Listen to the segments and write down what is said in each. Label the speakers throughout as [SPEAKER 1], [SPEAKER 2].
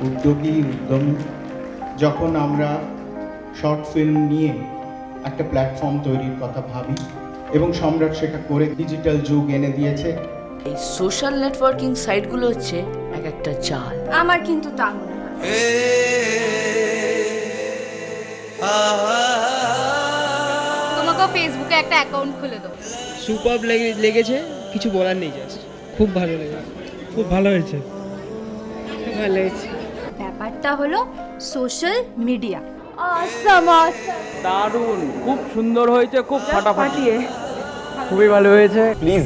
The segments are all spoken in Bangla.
[SPEAKER 1] উদ্যম যখন আমরা শর্ট ফিল্ম নিয়ে একটা প্ল্যাটফর্ম তৈরির কথা ভাবি এবং সম্রাট সেটা করে ডিজিটাল যুগ এনে দিয়েছে।
[SPEAKER 2] এই সোশ্যাল নেটওয়ার্কিং সাইটগুলো হচ্ছে এক একটা জাল।
[SPEAKER 3] আমার কিন্তু তা মনে হয়। তোমাকে ফেসবুকে একটা অ্যাকাউন্ট খুলে দাও।
[SPEAKER 4] সুপার লেগেছে, কিছু বলার নেই, জাস্ট খুব ভালো লেগেছে।
[SPEAKER 5] খুব ভালো হয়েছে।
[SPEAKER 4] ভালো হয়েছে।
[SPEAKER 3] ব্যাপারটা হলো সোশ্যাল মিডিয়া।
[SPEAKER 6] দারুণ, খুব সুন্দর হয়েছে, খুব ফাটাফাটি, খুবই ভালো হয়েছে।
[SPEAKER 7] প্লিজ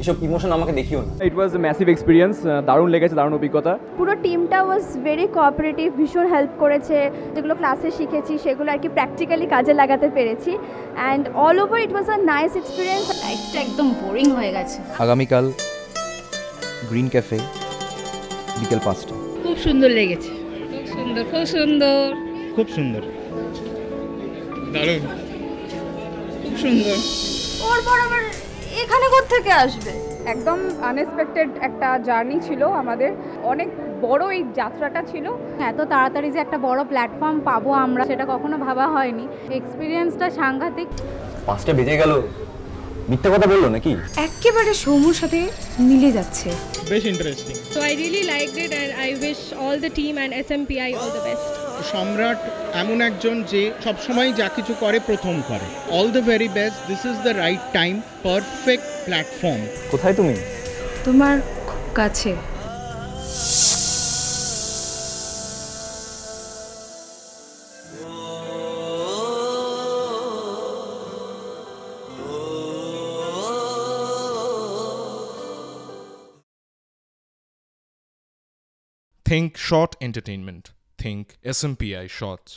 [SPEAKER 7] এসব ইমোশন আমাকে দেখিও না।
[SPEAKER 6] ইট ওয়াজ এ ম্যাসিভ এক্সপিরিয়েন্স, দারুণ লেগেছে, দারুণ অভিজ্ঞতা।
[SPEAKER 8] পুরো টিমটা ওয়াজ ভেরি কোঅপারেটিভ, ভীষণ হেল্প করেছে। যেগুলো ক্লাসে শিখেছি সেগুলো আর কি প্র্যাকটিক্যালি কাজে লাগাতে পেরেছি। And all over it was a nice experience.
[SPEAKER 3] লাইফটা একদম বোরিং হয়ে গেছে।
[SPEAKER 7] আগামীকাল গ্রিন ক্যাফে বিকেল 5টা।
[SPEAKER 4] খুব সুন্দর লেগেছে, খুব সুন্দর, খুব সুন্দর,
[SPEAKER 5] খুব সুন্দর, দারুণ,
[SPEAKER 4] খুব সুন্দর।
[SPEAKER 3] ওর পর আবার এখানে কোত্থেকে আসবে?
[SPEAKER 8] একদম আনএক্সপেক্টেড একটা জার্নি ছিল আমাদের। অনেক বড় এই যাত্রাটা ছিল।
[SPEAKER 3] এত তাড়াতাড়ি যে একটা বড় প্ল্যাটফর্ম পাবো আমরা, সেটা কখনো ভাবা হয়নি। এক্সপিরিয়েন্সটা সাংঘাতিক।
[SPEAKER 7] 5টা বেজে গেল, মিথ্যা কথা বললো নাকি?
[SPEAKER 3] একেবারে সৌমুর সাথে মিলে যাচ্ছে।
[SPEAKER 5] বেশ interesting.
[SPEAKER 9] So I really liked it and I wish all the team and SMPI all the best.
[SPEAKER 5] সম্রাট এমন একজন যে সবসময় যা কিছু করে প্রথম করে। All the very best, this is the right time, perfect platform.
[SPEAKER 7] কোথায় তুমি?
[SPEAKER 3] তোমার খুব কাছে।
[SPEAKER 10] Think Short Entertainment. Think SMPI Shorts.